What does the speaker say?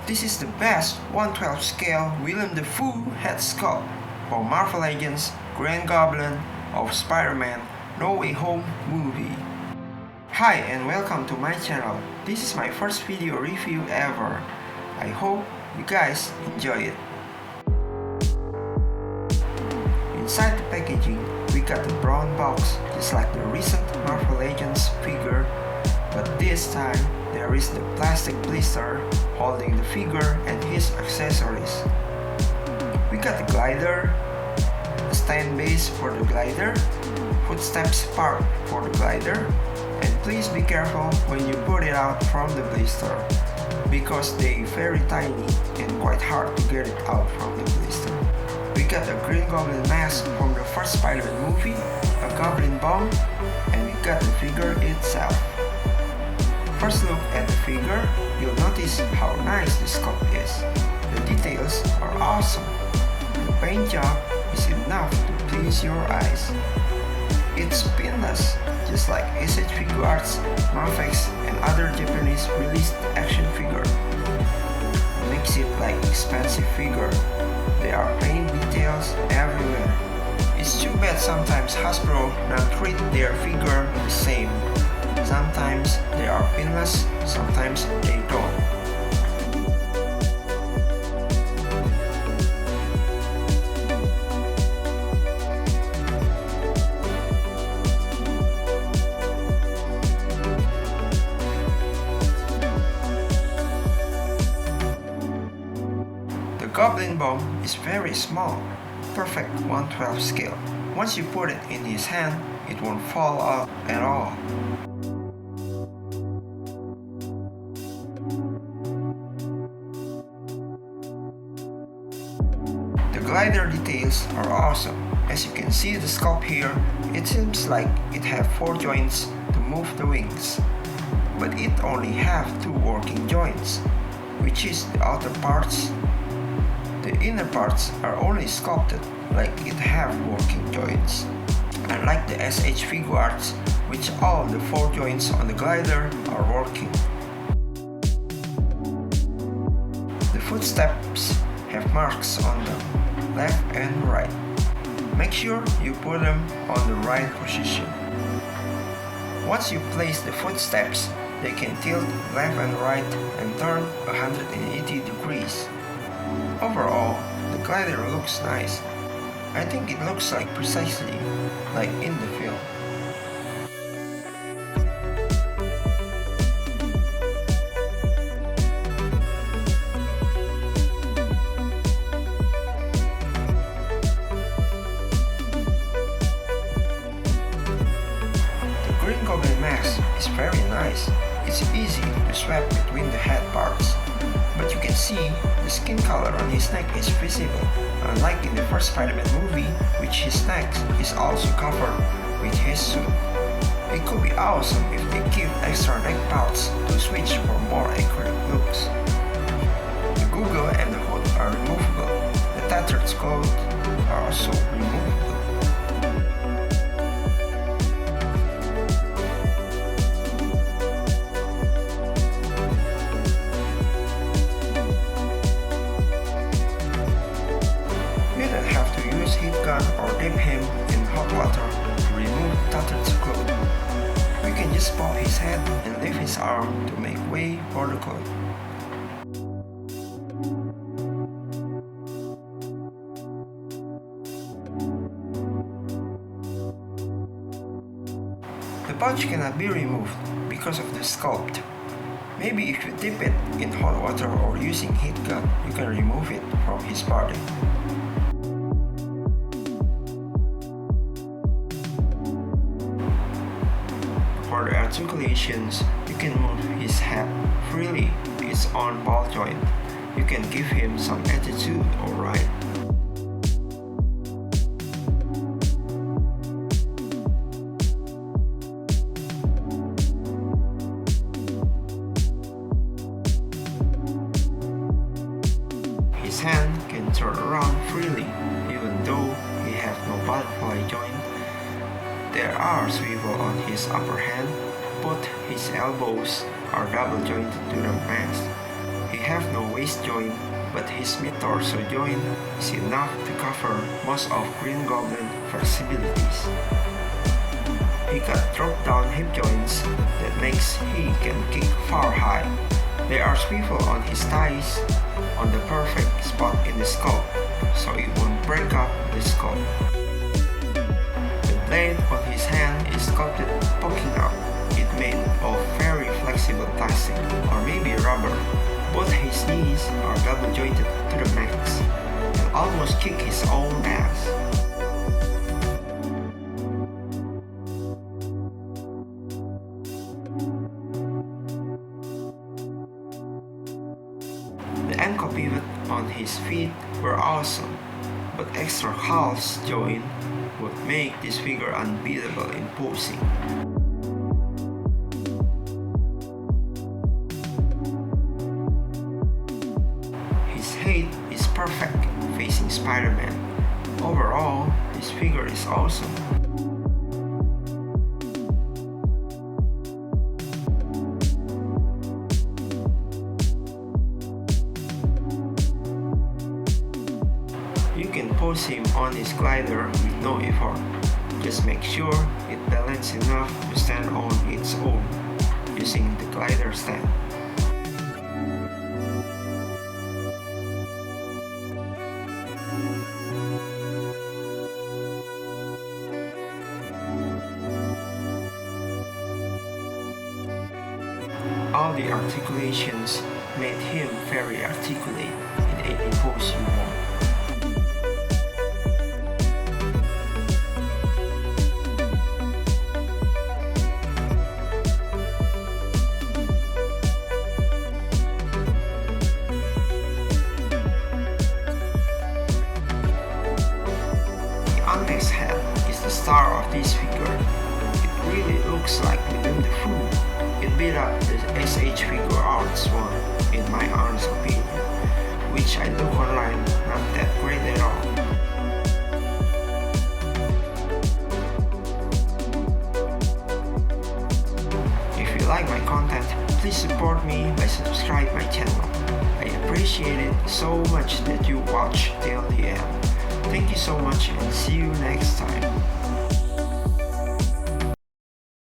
This is the best 1/12 scale Willem Dafoe head sculpt for Marvel Legends Grand Goblin of Spider-Man No Way Home movie. Hi and welcome to my channel. This is my first video review ever. I hope you guys enjoy it. Inside the packaging, we got a brown box just like the recent Marvel Legends figure, but this time there is the plastic blister holding the figure and his accessories. We got the glider, a stand base for the glider, footsteps part for the glider, and please be careful when you put it out from the blister because they very tiny and quite hard to get it out from the blister. We got a Green Goblin mask from the first Spiderman movie, a Goblin bomb, and we got the figure itself. First look at the figure, you'll notice how nice the sculpt is. The details are awesome. The paint job is enough to please your eyes. It's pinless, just like SH Figuarts, Mafex, and other Japanese released action figure. Makes it like expensive figure. There are paint details everywhere. It's too bad sometimes Hasbro not treat their figure the same. Sometimes they are pinless, sometimes they don't. The Goblin bomb is very small, perfect 1/12 scale. Once you put it in his hand, it won't fall out at all. The glider details are awesome. As you can see the sculpt here, it seems like it have 4 joints to move the wings. But it only have 2 working joints, which is the outer parts. The inner parts are only sculpted like it have working joints. Unlike the SH Figuarts, which all the 4 joints on the glider are working. The footsteps have marks on them, left and right. Make sure you put them on the right position. Once you place the footsteps, they can tilt left and right and turn 180 degrees. Overall, the glider looks nice. I think it looks like precisely like in the film. The Green Goblin mask is very nice. It's easy to swap between the head parts. But you can see the skin color on his neck is visible, unlike in the first Spider-Man movie, which his neck is also covered with his suit. It could be awesome if they give extra neck pouch to switch for more accurate looks. The Google and the hood are removable. The tattered clothes are also removable. Heat gun or dip him in hot water to remove tattered clothes. We can just pop his head and lift his arm to make way for the cloth. The pouch cannot be removed because of the sculpt. Maybe if you dip it in hot water or using heat gun, you can remove it from his body. For the articulations, you can move his head freely to its own ball joint. You can give him some attitude, alright. His hand can turn around freely, even though he has no butterfly joint. There are swivel on his upper hand, but his elbows are double jointed to the mask. He have no waist joint, but his mid-torso joint is enough to cover most of Green Goblin flexibilities. He got drop-down hip joints that makes he can kick far high. There are swivel on his thighs on the perfect spot in the skull, so it won't break up the skull. The blade on his hand is sculpted poking out. It made of very flexible plastic or maybe rubber. Both his knees are double jointed to the max and almost kick his own ass. The ankle pivot on his feet were awesome, but extra calves joint would make this figure unbeatable in posing. His height is perfect facing Spiderman. Overall, this figure is awesome. You can pose him on his glider with no effort. Just make sure it balances enough to stand on its own using the glider stand. All the articulations made him very articulate in any pose you want. Ante's head is the star of this figure. It really looks like William the Fool. It beat up the SH Figure Arts one, in my honest opinion, which I look online not that great at all. If you like my content, please support me by subscribing my channel. I appreciate it so much that you watch till the end. Thank you so much and see you next time.